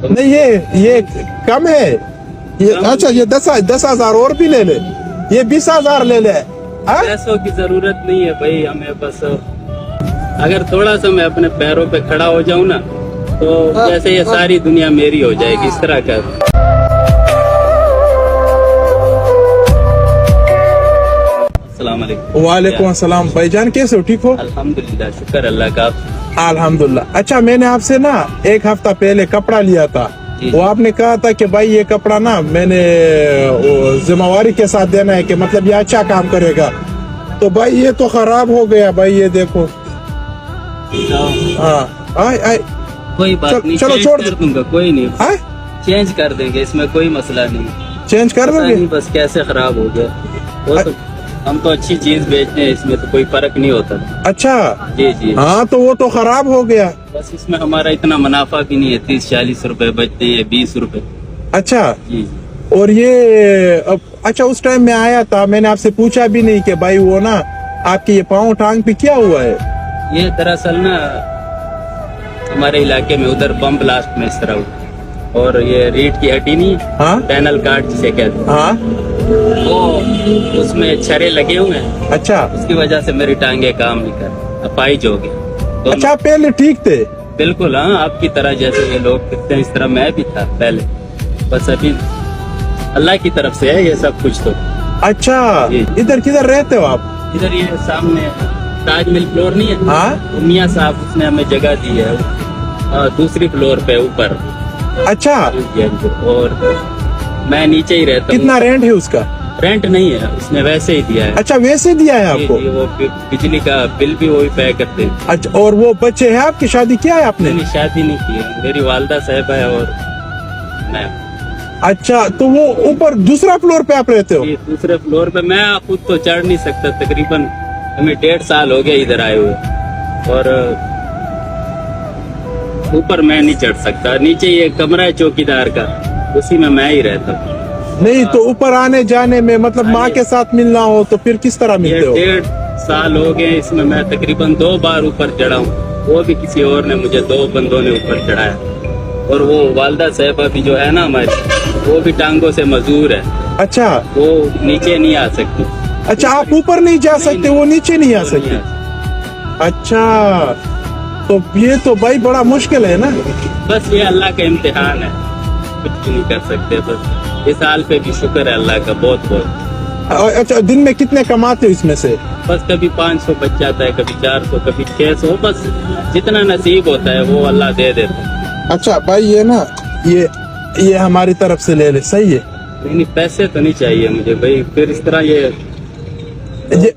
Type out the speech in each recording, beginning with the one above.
نہیں یہ کم ہے اچھا یہ 10,000 اور بھی لے لے, یہ 20,000 لے لے. پیسوں کی ضرورت نہیں ہے بھائی ہمیں, بس اگر تھوڑا سا میں اپنے پیروں پہ کھڑا ہو جاؤں نا تو جیسے یہ ساری دنیا میری ہو جائے گی, اس طرح کا. السلام علیکم. وعلیکم السلام بھائی جان, کیسے ہو, ٹھیک ہو؟ الحمدللہ, شکر اللہ کا. الحمدللہ. اچھا میں نے آپ سے نا 1 ہفتہ پہلے کپڑا لیا تھا, وہ آپ نے کہا تھا کہ بھائی یہ کپڑا نا میں نے ذمہ داری کے ساتھ دینا ہے, کہ مطلب یہ اچھا کام کرے گا. تو بھائی یہ تو خراب ہو گیا بھائی, یہ دیکھو. ہاں کوئی بات نہیں, چلو چینج کر دوں گا, کوئی نہیں, چینج کر دیں گے, اس میں کوئی مسئلہ نہیں. چینج کر دیں گے, بس کیسے خراب ہو گیا, وہ تو ہم تو اچھی چیز بیچتے ہیں, اس میں تو کوئی فرق نہیں ہوتا. اچھا جی جی, ہاں تو وہ تو خراب ہو گیا. بس اس میں ہمارا اتنا منافع بھی نہیں ہے, 30-40 روپے بچتے ہیں, 20 روپے. اچھا جی, اور یہ اچھا اس ٹائم میں آیا تھا, میں نے آپ سے پوچھا بھی نہیں کہ بھائی وہ نا آپ کی یہ پاؤں ٹانگ پہ کیا ہوا ہے. یہ دراصل نا ہمارے علاقے میں ادھر بم بلاسٹ میں اس طرح ہوا, اور یہ ریڑھ کی ہڈی نہیں, پینل کارڈ جسے کہتے ہیں, ہاں وہ اس میں چھرے لگے ہوئے ہیں. اچھا, اس کی وجہ سے میری ٹانگیں کام نہیں کر, اپائج ہو گئی. اچھا پہلے ٹھیک تھے؟ بالکل, ہاں, آپ کی طرح جیسے یہ لوگ کرتے ہیں اس طرح میں بھی تھا پہلے, بس ابھی اللہ کی طرف سے ہے یہ سب کچھ. تو اچھا ادھر کدھر رہتے ہو آپ؟ ادھر یہ سامنے تاج محل فلور نہیں ہے, ہاں میاں صاحب اس نے ہمیں جگہ دی ہے, دوسری فلور پہ اوپر. اچا, اور میں نیچے ہی رہتا ہوں. کتنا رینٹ ہے اس کا؟ رینٹ نہیں ہے, اس نے ویسے ہی دیا ہے. اچھا ویسے دیا ہے آپ کو؟ وہ بجلی کا بل بھی وہی پے کرتے ہیں. اچھا, اور وہ بچے ہیں آپ کی, شادی کیا ہے آپ نے؟ شادی نہیں کی ہے, میری والدہ صاحبہ ہے اور میں. اچھا تو وہ اوپر دوسرا فلور پہ آپ رہتے ہو؟ دوسرے فلور پہ. میں خود تو چڑھ نہیں سکتا, تقریباً ہمیں 1.5 سال ہو گیا ادھر آئے ہوئے, اور اوپر میں نہیں چڑھ سکتا. نیچے یہ کمرہ ہے چوکیدار کا, اسی میں ہی رہتا ہوں. نہیں تو اوپر آنے جانے میں مطلب ماں کے ساتھ ملنا ہو تو پھر کس طرح ملتے ہو؟ 1.5 سال ہو گئے اس میں تقریباً 2 بار اوپر چڑھا ہوں, وہ بھی کسی اور نے, مجھے 2 بندوں نے اوپر چڑھایا. اور وہ والدہ صاحبہ بھی جو ہے نا ہماری, وہ بھی ٹانگوں سے مزدور ہے. اچھا, وہ نیچے نہیں آ سکتی. اچھا آپ اوپر نہیں جا سکتے, وہ نیچے نہیں آ سکتے. اچھا تو یہ تو بھائی بڑا مشکل ہے نا. بس یہ اللہ کا امتحان ہے, کچھ بھی نہیں کر سکتے. بس اس حال پہ بھی شکر ہے اللہ کا بہت بہت. اچھا دن میں کتنے کماتے ہو اس میں سے؟ بس کبھی 500 بچ جاتا ہے, کبھی 400, کبھی 600, بس جتنا نصیب ہوتا ہے وہ اللہ دے دیتا ہے. اچھا بھائی یہ نا یہ ہماری طرف سے لے لے, صحیح ہے؟ نہیں پیسے تو نہیں چاہیے مجھے بھائی, پھر اس طرح یہ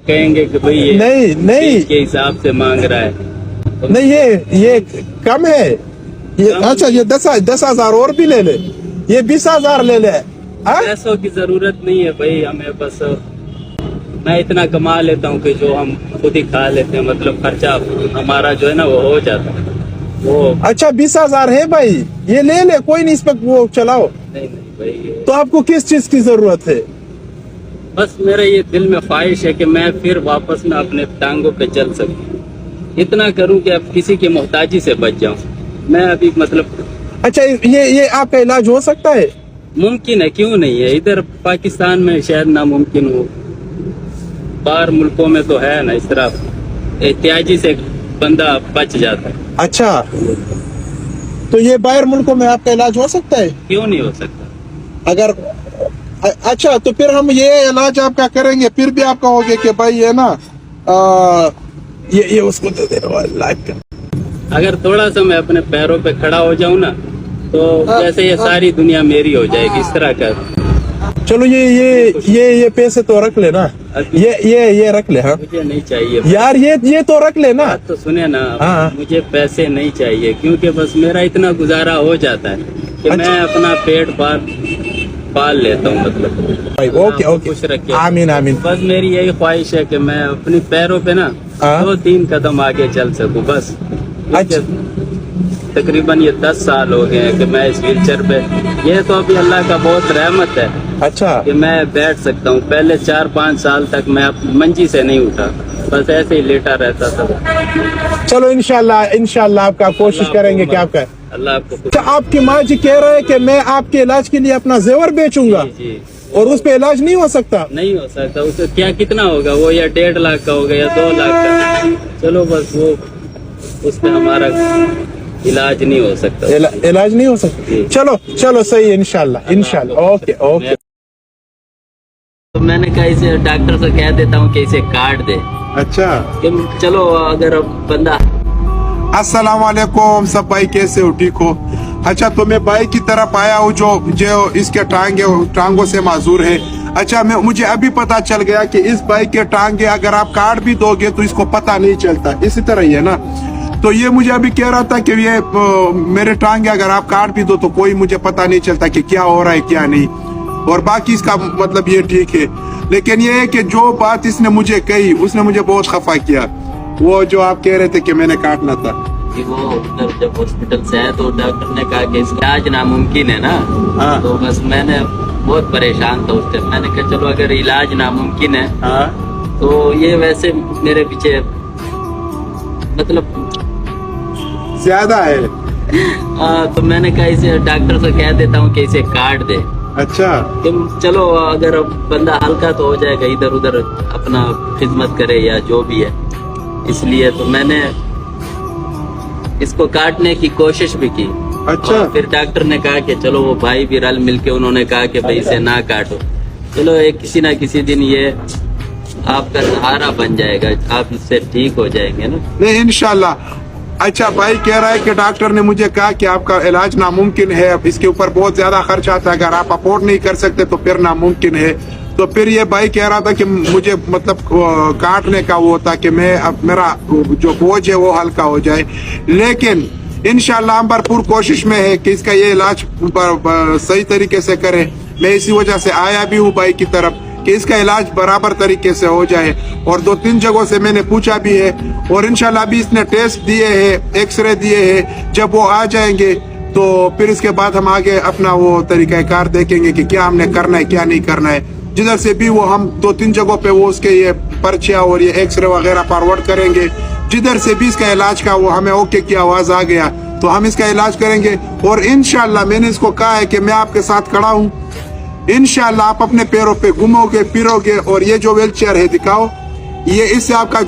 کہیں گے کہ بھائی یہ نہیں کے حساب سے مانگ رہا ہے. نہیں یہ کم ہے. اچھا یہ 10,000 اور بھی لے لے, یہ 20,000 لے لے. پیسوں کی ضرورت نہیں ہے بھائی ہمیں, بس میں اتنا کما لیتا ہوں کہ جو ہم خود ہی کھا لیتے ہیں, مطلب خرچہ ہمارا جو ہے نا وہ ہو جاتا ہے. وہ اچھا 20,000 ہے بھائی, یہ لے لے, کوئی نہیں, اس پہ وہ چلاؤ. نہیں بھائی, تو آپ کو کس چیز کی ضرورت ہے؟ بس میرا یہ دل میں خواہش ہے کہ میں پھر واپس نہ اپنے ٹانگوں پہ چل سکوں, اتنا کروں کہ اب کسی کی محتاجی سے بچ جاؤں میں ابھی, مطلب. اچھا یہ آپ کا علاج ہو سکتا ہے؟ ممکن ہے, کیوں نہیں ہے. ادھر پاکستان میں شاید ناممکن ہو, باہر ملکوں میں تو ہے نا اس طرح احتیاجی سے بندہ بچ جاتا ہے. اچھا تو یہ باہر ملکوں میں آپ کا علاج ہو سکتا ہے؟ کیوں نہیں ہو سکتا. اگر اچھا تو پھر ہم یہ علاج آپ کا کریں گے, پھر بھی آپ کہو گے کہ بھائی یہ نا یہ اس کو دے دے لائف کا. اگر تھوڑا سا میں اپنے پیروں پہ کھڑا ہو جاؤں نا تو جیسے یہ ساری دنیا میری ہو جائے گی, اس طرح کا. چلو یہ پیسے تو رکھ لے نا, یہ رکھ لے. ہاں مجھے نہیں چاہیے یار, یہ تو رکھ لے نا. تو سنے نا, مجھے پیسے نہیں چاہیے, کیونکہ بس میرا اتنا گزارا ہو جاتا ہے کہ میں اپنا پیٹ پال لیتا ہوں, مطلب. اوکے خوش رکھے, آمین آمین. بس میری یہی خواہش ہے کہ میں اپنی پیروں پہ نا 2-3 قدم آگے چل سکوں بس. تقریباً یہ 10 سال ہو گئے ہیں کہ میں اس ویل چیئر پہ, یہ تو ابھی اللہ کا بہت رحمت ہے. اچھا کہ میں بیٹھ سکتا ہوں. پہلے 4-5 سال تک میں منجی سے نہیں اٹھا, بس ایسے ہی لیٹا رہتا تھا. چلو انشاءاللہ آپ کا کوشش کریں گے کہ آپ کا अल्लाह आपको अच्छा, आपकी माँ जी कह रहे हैं कि मैं आपके इलाज के लिए अपना जेवर बेचूंगा जी और उस पे इलाज नहीं हो सकता। नहीं हो सकता। उसे क्या कितना होगा वो, या 1.5 लाख का होगा या 2 लाख का। चलो बस वो उस पे हमारा इलाज नहीं हो सकता। इलाज नहीं हो सकता। जी। चलो चलो सही है, इंशाल्लाह इंशाल्लाह। Okay okay. तो मैंने कहा इसे डॉक्टर से कह देता हूँ कि इसे काट दे, अच्छा, कि चलो अगर बंदा। अस्सलाम वालेकुम सब भाई, कैसे हो? ठीक हो? अच्छा, तो मैं भाई की तरफ आया हूँ जो इसके टांगों से माजूर है। अच्छा, मुझे अभी पता चल गया कि इस भाई के टांगे अगर आप काट भी दोगे तो इसको पता नहीं चलता, इसी तरह ही है ना। तो ये मुझे अभी कह रहा था कि ये मेरे टांगे अगर आप काट भी दो तो कोई मुझे पता नहीं चलता कि क्या हो रहा है क्या नहीं, और बाकी इसका मतलब ये ठीक है। लेकिन ये है कि जो बात इसने मुझे कही उसने मुझे बहुत खफा किया, वो जो आप कह रहे थे कि मैंने काटना था। कि वो उधर जब हॉस्पिटल से आए तो डॉक्टर ने कहा कि इसका इलाज नामुमकिन है ना। हाँ। तो बस मैंने बहुत परेशान था उस टाइम। मैंने कहा चलो अगर इलाज नामुमकिन है हाँ। तो ये वैसे मेरे पीछे मतलब ज्यादा है। तो मैंने कहा इसे डॉक्टर से कह देता हूँ कि इसे काट दे। अच्छा, कि चलो अगर बंदा हल्का तो हो जाएगा, इधर उधर अपना खिदमत करे या जो भी है, इसलिए तो मैंने इसको काटने की कोशिश भी की। अच्छा। और फिर डॉक्टर ने कहा कि चलो वो भाई भी रल मिलके उन्होंने कहा कि भाई इसे ना काटो, चलो एक किसी ना किसी दिन ये आपका सहारा बन जाएगा, आप इससे ठीक हो जाएंगे ना। नहीं इंशाल्लाह। अच्छा, भाई कह रहा है कि डॉक्टर ने मुझे कहा कि आपका इलाज नामुमकिन है, अब इसके ऊपर बहुत ज्यादा खर्च आता है, अगर आप अफोर्ड नहीं कर सकते तो फिर नामुमकिन है। तो फिर ये भाई कह रहा था कि मुझे मतलब काटने का वो था कि मैं अब मेरा जो बोझ है वो हल्का हो जाए। लेकिन इंशाल्लाह हम भरपूर कोशिश में है कि इसका ये इलाज सही तरीके से करें। मैं इसी वजह से आया भी हूँ भाई की तरफ कि इसका इलाज बराबर तरीके से हो जाए, और 2-3 जगहों से मैंने पूछा भी है, और इंशाल्लाह अभी इसने टेस्ट दिए हैं, एक्सरे दिए हैं। जब वो आ जाएंगे तो फिर इसके बाद हम आगे अपना वो तरीकाकार देखेंगे कि क्या हमने करना है क्या नहीं करना है। जिधर से भी वो हम 2-3 जगहों पे वो उसके ये पर्चियां और ये एक्सरे वगैरह फॉरवर्ड करेंगे। जिधर से भी इसका इलाज का वो हमें ओके की आवाज आ गया तो हम इसका इलाज करेंगे। और इंशाल्लाह मैंने इसको कहा है कि मैं आपके साथ खड़ा हूँ, इंशाल्लाह आप अपने पैरों पे घूमोगे फिरोगे, और ये जो व्हील चेयर है दिखाओ, ये इससे आपका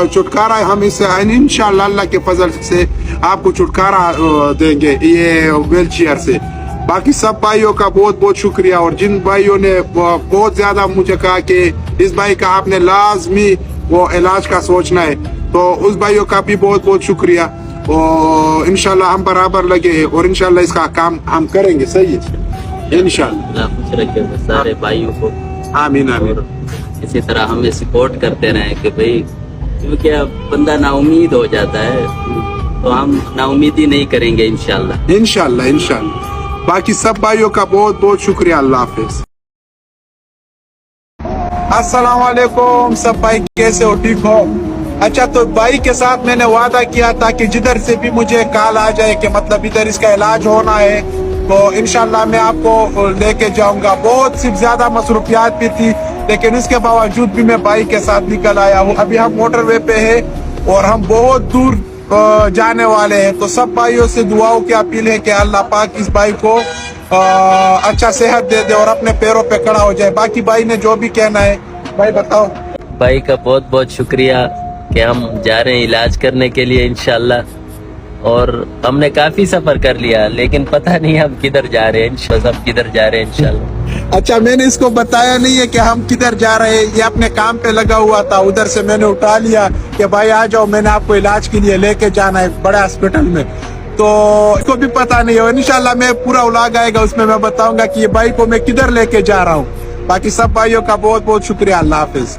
छुटकारा है। हम इससे इंशाल्लाह अल्लाह के फजल से आपको छुटकारा देंगे ये व्हील चेयर से। बाकी सब भाइयों का बहुत बहुत शुक्रिया, और जिन भाइयों ने बहुत ज्यादा मुझे कहा कि इस भाई का आपने लाजमी वो इलाज का सोचना है, तो उस भाइयों का भी बहुत बहुत शुक्रिया। और इंशाल्लाह हम बराबर लगे हैं, और इंशाल्लाह इसका काम हम करेंगे। सही है इंशाल्लाह। खुश रखे सारे भाइयों को, आमीन आमीन। इसी तरह हमें सपोर्ट करते रहे कि भाई, क्योंकि अब बंदा नाउमीद हो जाता है तो हम नाउमीदी नहीं करेंगे इंशाल्लाह इंशाल्लाह इंशाल्लाह। बाकी सब भाइयों का बहुत बहुत शुक्रिया। अल्लाह हाफिज। अस्सलाम वालेकुम सब भाई, कैसे हो? ठीक हो? अच्छा, तो भाई के साथ मैंने वादा किया था कि जिधर से भी मुझे कॉल आ जाए कि मतलब इधर इसका इलाज होना है तो इंशाल्लाह मैं आपको लेके जाऊंगा। बहुत सिर्फ ज्यादा मसरूफियात भी थी, लेकिन उसके बावजूद भी मैं भाई के साथ निकल आया हूँ। अभी हम मोटरवे पे है और हम बहुत दूर जाने वाले हैं। तो सब भाइयों से दुआओं की अपील है कि अल्लाह पाक इस भाई को अच्छा सेहत दे दे और अपने पैरों पे खड़ा हो जाए। बाकी भाई ने जो भी कहना है भाई बताओ। भाई का बहुत बहुत शुक्रिया कि हम जा रहे हैं इलाज करने के लिए इंशाल्लाह, और हमने काफी सफर कर लिया लेकिन पता नहीं हम किधर जा रहे हैं। इंशाल्लाह सब किधर जा रहे हैं इंशाल्लाह। अच्छा, मैंने इसको बताया नहीं है कि हम किधर जा रहे हैं, ये अपने काम पे लगा हुआ था। उधर से मैंने उठा लिया कि भाई आ जाओ, मैंने आपको इलाज के लिए लेके जाना है बड़े हॉस्पिटल में, तो इसको भी पता नहीं है। इंशाल्लाह मैं पूरा व्लॉग आएगा उसमें मैं बताऊंगा कि ये भाई को मैं किधर लेके जा रहा हूँ। बाकी सब भाइयों का बहुत बहुत शुक्रिया। अल्लाह हाफिज।